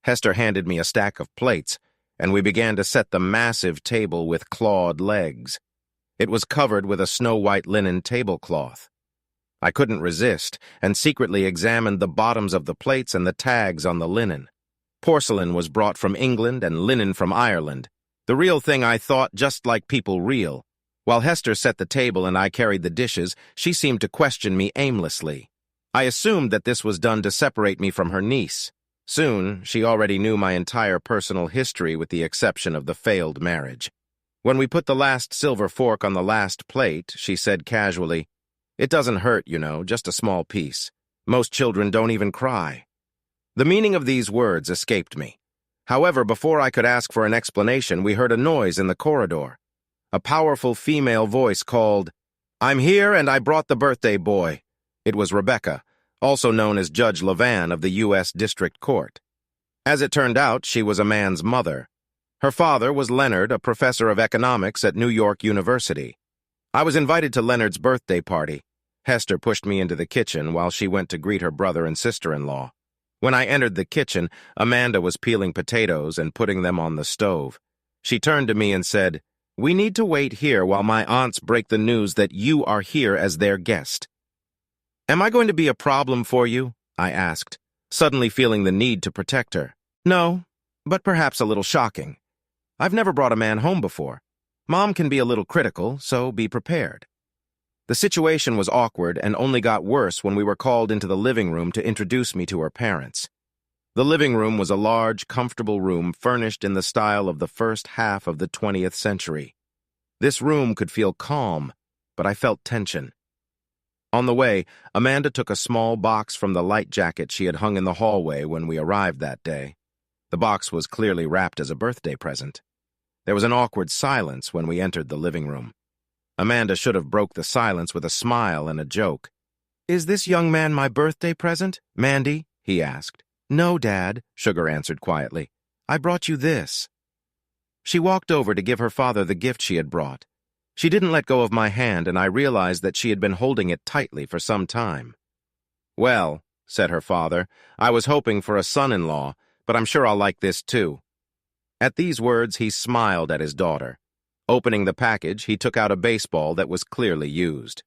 Hester handed me a stack of plates, and we began to set the massive table with clawed legs. It was covered with a snow-white linen tablecloth. I couldn't resist, and secretly examined the bottoms of the plates and the tags on the linen. Porcelain was brought from England and linen from Ireland. The real thing, I thought, just like people real. While Hester set the table and I carried the dishes, she seemed to question me aimlessly. I assumed that this was done to separate me from her niece. Soon, she already knew my entire personal history with the exception of the failed marriage. When we put the last silver fork on the last plate, she said casually, "It doesn't hurt, you know, just a small piece. Most children don't even cry." The meaning of these words escaped me. However, before I could ask for an explanation, we heard a noise in the corridor. A powerful female voice called, "I'm here and I brought the birthday boy." It was Rebecca, also known as Judge Levan of the U.S. District Court. As it turned out, she was a man's mother. Her father was Leonard, a professor of economics at New York University. I was invited to Leonard's birthday party. Hester pushed me into the kitchen while she went to greet her brother and sister-in-law. When I entered the kitchen, Amanda was peeling potatoes and putting them on the stove. She turned to me and said, "We need to wait here while my aunts break the news that you are here as their guest." "Am I going to be a problem for you?" I asked, suddenly feeling the need to protect her. "No, but perhaps a little shocking. I've never brought a man home before. Mom can be a little critical, so be prepared." The situation was awkward and only got worse when we were called into the living room to introduce me to her parents. The living room was a large, comfortable room furnished in the style of the first half of the 20th century. This room could feel calm, but I felt tension. On the way, Amanda took a small box from the light jacket she had hung in the hallway when we arrived that day. The box was clearly wrapped as a birthday present. There was an awkward silence when we entered the living room. Amanda should have broke the silence with a smile and a joke. "Is this young man my birthday present, Mandy?" he asked. "No, Dad," Sugar answered quietly. "I brought you this." She walked over to give her father the gift she had brought. She didn't let go of my hand, and I realized that she had been holding it tightly for some time. "Well," said her father, "I was hoping for a son-in-law, but I'm sure I'll like this too." At these words, he smiled at his daughter. Opening the package, he took out a baseball that was clearly used.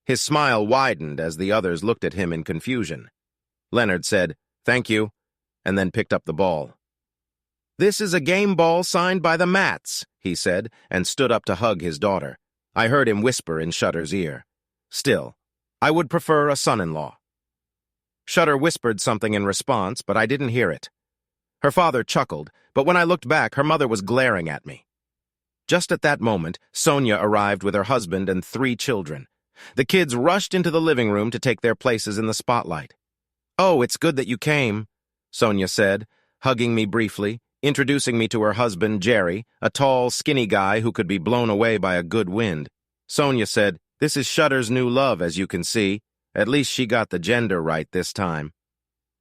His smile widened as the others looked at him in confusion. Leonard said, "Thank you," and then picked up the ball. "This is a game ball signed by the Matts," he said, and stood up to hug his daughter. I heard him whisper in Shutter's ear, "Still, I would prefer a son-in-law." Shutter whispered something in response, but I didn't hear it. Her father chuckled, but when I looked back, her mother was glaring at me. Just at that moment, Sonia arrived with her husband and 3 children. The kids rushed into the living room to take their places in the spotlight. "Oh, it's good that you came," Sonia said, hugging me briefly, introducing me to her husband, Jerry, a tall, skinny guy who could be blown away by a good wind. Sonia said, "This is Shutter's new love, as you can see. At least she got the gender right this time."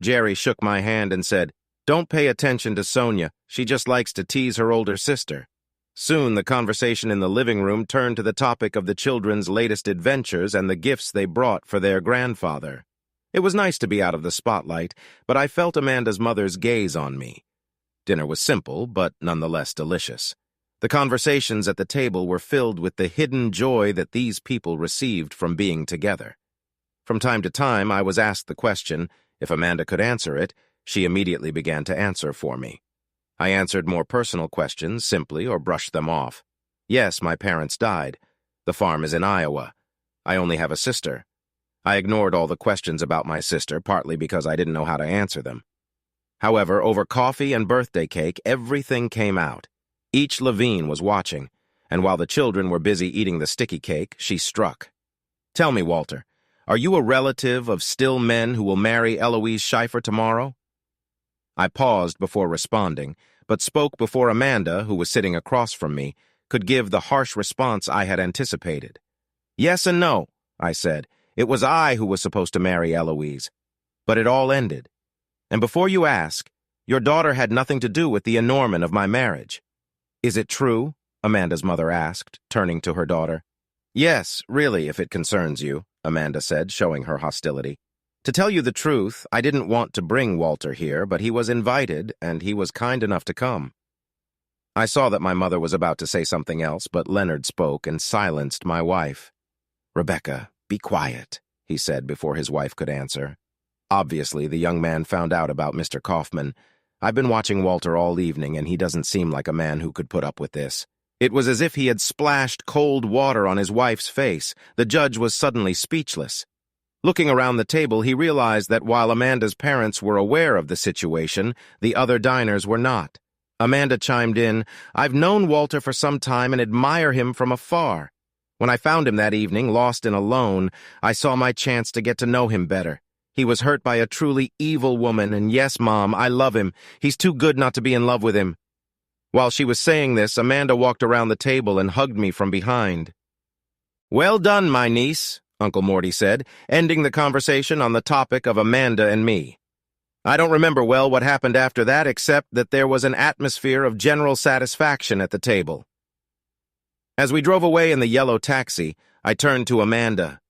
Jerry shook my hand and said, "Don't pay attention to Sonia. She just likes to tease her older sister." Soon the conversation in the living room turned to the topic of the children's latest adventures and the gifts they brought for their grandfather. It was nice to be out of the spotlight, but I felt Amanda's mother's gaze on me. Dinner was simple, but nonetheless delicious. The conversations at the table were filled with the hidden joy that these people received from being together. From time to time, I was asked the question. If Amanda could answer it, she immediately began to answer for me. I answered more personal questions simply or brushed them off. Yes, my parents died. The farm is in Iowa. I only have a sister. I ignored all the questions about my sister, partly because I didn't know how to answer them. However, over coffee and birthday cake, everything came out. Each Levine was watching, and while the children were busy eating the sticky cake, she struck. "Tell me, Walter, are you a relative of still men who will marry Eloise Schleifer tomorrow?" I paused before responding, but spoke before Amanda, who was sitting across from me, could give the harsh response I had anticipated. "Yes and no," I said. "It was I who was supposed to marry Eloise. But it all ended. And before you ask, your daughter had nothing to do with the annulment of my marriage." "Is it true?" Amanda's mother asked, turning to her daughter. "Yes, really, if it concerns you," Amanda said, showing her hostility. "To tell you the truth, I didn't want to bring Walter here, but he was invited, and he was kind enough to come." I saw that my mother was about to say something else, but Leonard spoke and silenced my wife. "Rebecca, be quiet," he said before his wife could answer. Obviously, the young man found out about Mr. Kaufman. I've been watching Walter all evening, and he doesn't seem like a man who could put up with this. It was as if he had splashed cold water on his wife's face. The judge was suddenly speechless. Looking around the table, he realized that while Amanda's parents were aware of the situation, the other diners were not. Amanda chimed in, "I've known Walter for some time and admire him from afar. When I found him that evening, lost and alone, I saw my chance to get to know him better. He was hurt by a truly evil woman, and yes, Mom, I love him. He's too good not to be in love with him." While she was saying this, Amanda walked around the table and hugged me from behind. "Well done, my niece," Uncle Morty said, ending the conversation on the topic of Amanda and me. I don't remember well what happened after that, except that there was an atmosphere of general satisfaction at the table. As we drove away in the yellow taxi, I turned to Amanda.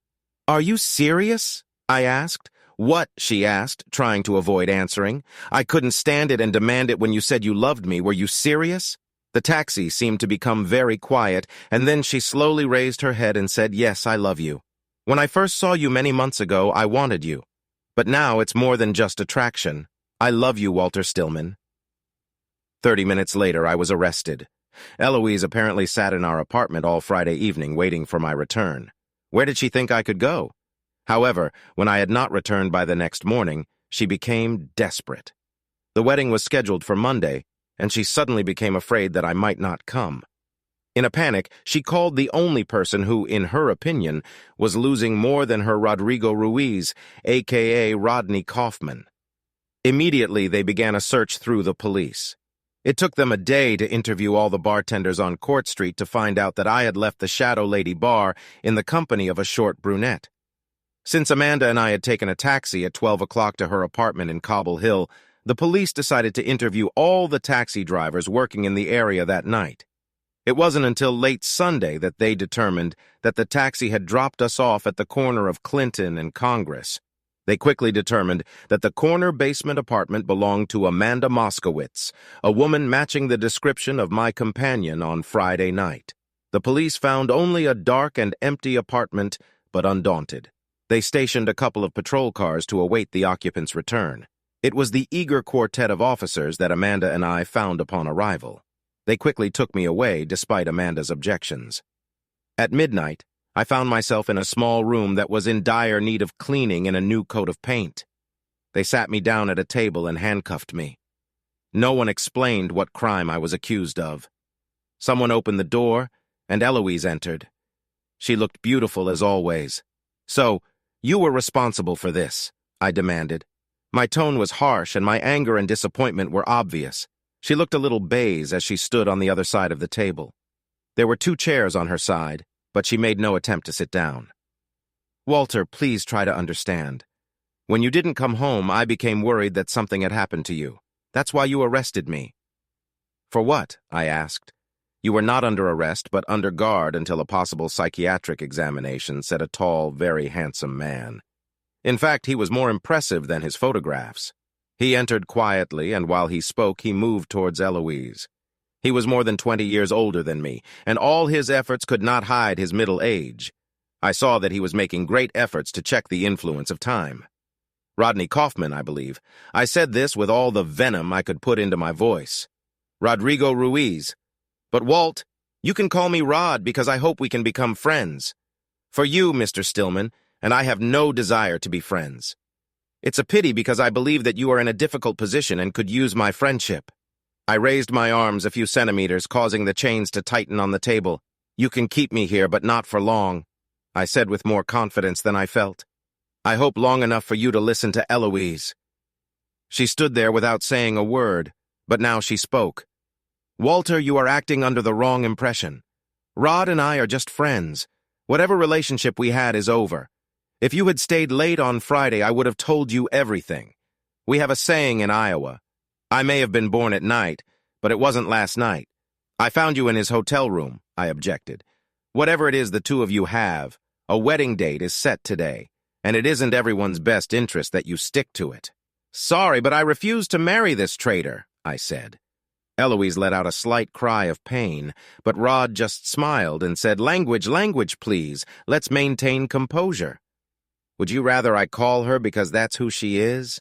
"Are you serious?" I asked. "What?" she asked, trying to avoid answering. "I couldn't stand it and demand it when you said you loved me. Were you serious?" The taxi seemed to become very quiet, and then she slowly raised her head and said, "Yes, I love you. When I first saw you many months ago, I wanted you. But now it's more than just attraction. I love you, Walter Stillman." 30 minutes later, I was arrested. Eloise apparently sat in our apartment all Friday evening waiting for my return. Where did she think I could go? However, when I had not returned by the next morning, she became desperate. The wedding was scheduled for Monday, and she suddenly became afraid that I might not come. In a panic, she called the only person who, in her opinion, was losing more than her Rodrigo Ruiz, a.k.a. Rodney Kaufman. Immediately, they began a search through the police. It took them a day to interview all the bartenders on Court Street to find out that I had left the Shadow Lady bar in the company of a short brunette. Since Amanda and I had taken a taxi at 12 o'clock to her apartment in Cobble Hill, the police decided to interview all the taxi drivers working in the area that night. It wasn't until late Sunday that they determined that the taxi had dropped us off at the corner of Clinton and Congress. They quickly determined that the corner basement apartment belonged to Amanda Moskowitz, a woman matching the description of my companion on Friday night. The police found only a dark and empty apartment, but undaunted. They stationed a couple of patrol cars to await the occupant's return. It was the eager quartet of officers that Amanda and I found upon arrival. They quickly took me away, despite Amanda's objections. At midnight, I found myself in a small room that was in dire need of cleaning and a new coat of paint. They sat me down at a table and handcuffed me. No one explained what crime I was accused of. Someone opened the door, and Eloise entered. She looked beautiful as always. "So, you were responsible for this," I demanded. My tone was harsh, and my anger and disappointment were obvious. She looked a little beige as she stood on the other side of the table. There were 2 chairs on her side, but she made no attempt to sit down. "Walter, please try to understand. When you didn't come home, I became worried that something had happened to you. That's why you arrested me." "For what?" I asked. "You were not under arrest, but under guard until a possible psychiatric examination," said a tall, very handsome man. In fact, he was more impressive than his photographs. He entered quietly, and while he spoke, he moved towards Eloise. He was more than 20 years older than me, and all his efforts could not hide his middle age. I saw that he was making great efforts to check the influence of time. "Rodney Kaufman, I believe." I said this with all the venom I could put into my voice. "Rodrigo Ruiz. But Walt, you can call me Rod because I hope we can become friends. For you, Mr. Stillman, and I have no desire to be friends. It's a pity because I believe that you are in a difficult position and could use my friendship." I raised my arms a few centimeters, causing the chains to tighten on the table. "You can keep me here, but not for long," I said with more confidence than I felt. "I hope long enough for you to listen to Eloise." She stood there without saying a word, but now she spoke. "Walter, you are acting under the wrong impression. Rod and I are just friends. Whatever relationship we had is over. If you had stayed late on Friday, I would have told you everything. We have a saying in Iowa. I may have been born at night, but it wasn't last night. I found you in his hotel room," I objected. "Whatever it is the two of you have, a wedding date is set today, and it isn't everyone's best interest that you stick to it." "Sorry, but I refuse to marry this traitor," I said. Eloise let out a slight cry of pain, but Rod just smiled and said, "Language, language, please. Let's maintain composure." "Would you rather I call her because that's who she is?"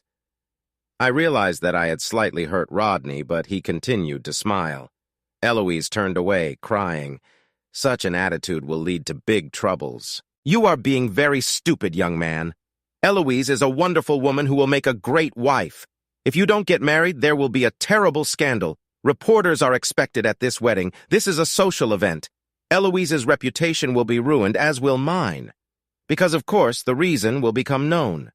I realized that I had slightly hurt Rodney, but he continued to smile. Eloise turned away, crying. "Such an attitude will lead to big troubles." "You are being very stupid, young man. Eloise is a wonderful woman who will make a great wife. If you don't get married, there will be a terrible scandal. Reporters are expected at this wedding. This is a social event. Eloise's reputation will be ruined, as will mine. Because, of course, the reason will become known.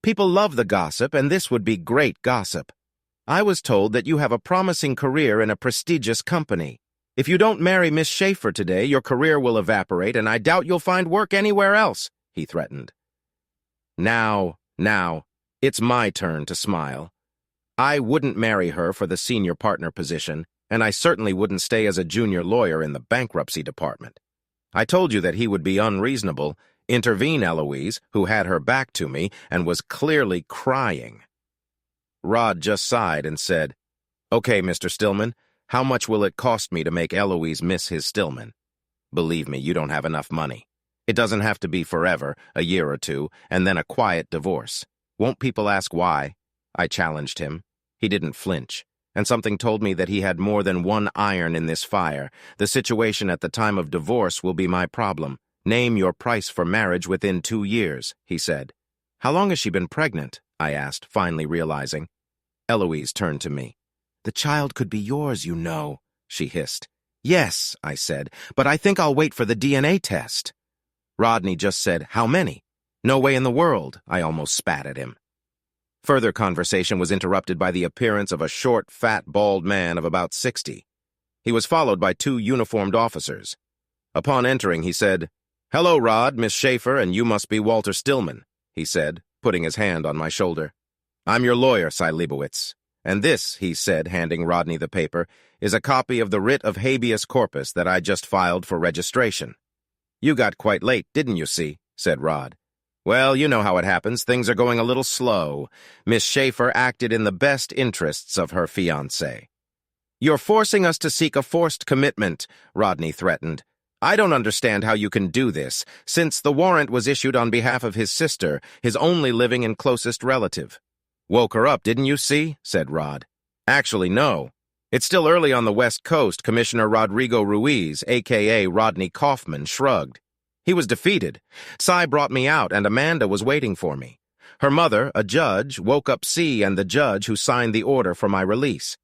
People love the gossip, and this would be great gossip. I was told that you have a promising career in a prestigious company. If you don't marry Miss Schaefer today, your career will evaporate, and I doubt you'll find work anywhere else," he threatened. Now, it's my turn to smile. I wouldn't marry her for the senior partner position, and I certainly wouldn't stay as a junior lawyer in the bankruptcy department. I told you that he would be unreasonable. Intervene, Eloise, who had her back to me and was clearly crying. Rod just sighed and said, "Okay, Mr. Stillman, how much will it cost me to make Eloise miss his Stillman? Believe me, you don't have enough money. It doesn't have to be forever, a year or two, and then a quiet divorce. Won't people ask why?" I challenged him. He didn't flinch, and something told me that he had more than one iron in this fire. The situation at the time of divorce will be my problem. Name your price for marriage within 2 years, he said. How long has she been pregnant? I asked, finally realizing. Eloise turned to me. The child could be yours, you know, she hissed. Yes, I said, but I think I'll wait for the DNA test. Rodney just said, how many? No way in the world, I almost spat at him. Further conversation was interrupted by the appearance of a short, fat, bald man of about 60. He was followed by 2 uniformed officers. Upon entering, he said, Hello, Rod, Miss Schaefer, and you must be Walter Stillman, he said, putting his hand on my shoulder. I'm your lawyer, Cy Leibowitz. And this, he said, handing Rodney the paper, is a copy of the writ of habeas corpus that I just filed for registration. You got quite late, didn't you see? Said Rod. Well, you know how it happens. Things are going a little slow. Miss Schaefer acted in the best interests of her fiancé. You're forcing us to seek a forced commitment, Rodney threatened. I don't understand how you can do this, since the warrant was issued on behalf of his sister, his only living and closest relative. Woke her up, didn't you see? Said Rod. Actually, no. It's still early on the West Coast, Commissioner Rodrigo Ruiz, a.k.a. Rodney Kaufman, shrugged. He was defeated. Cy brought me out, and Amanda was waiting for me. Her mother, a judge, woke up C and the judge who signed the order for my release.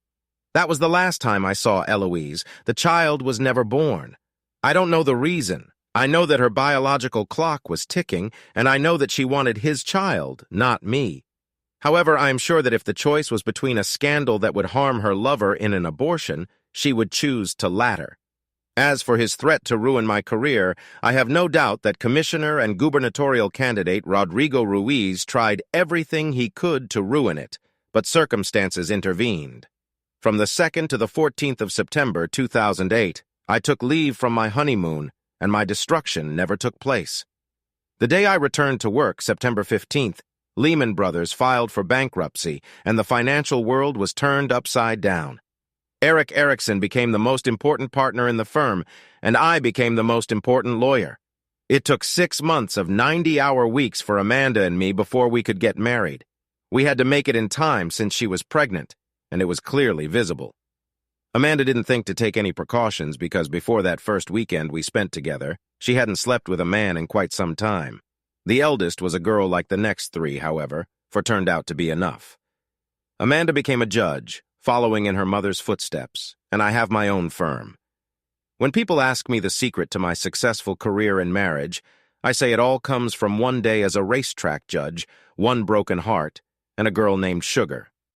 That was the last time I saw Eloise. The child was never born. I don't know the reason. I know that her biological clock was ticking, and I know that she wanted his child, not me. However, I am sure that if the choice was between a scandal that would harm her lover in an abortion, she would choose the latter. As for his threat to ruin my career, I have no doubt that Commissioner and gubernatorial candidate Rodrigo Ruiz tried everything he could to ruin it, but circumstances intervened. From the 2nd to the 14th of September 2008, I took leave from my honeymoon, and my destruction never took place. The day I returned to work, September 15th, Lehman Brothers filed for bankruptcy, and the financial world was turned upside down. Eric Erickson became the most important partner in the firm, and I became the most important lawyer. It took 6 months of 90-hour weeks for Amanda and me before we could get married. We had to make it in time since she was pregnant, and it was clearly visible. Amanda didn't think to take any precautions because before that first weekend we spent together, she hadn't slept with a man in quite some time. The eldest was a girl like the next 3, however, for turned out to be enough. Amanda became a judge, following in her mother's footsteps, and I have my own firm. When people ask me the secret to my successful career and marriage, I say it all comes from one day as a racetrack judge, one broken heart, and a girl named Sugar.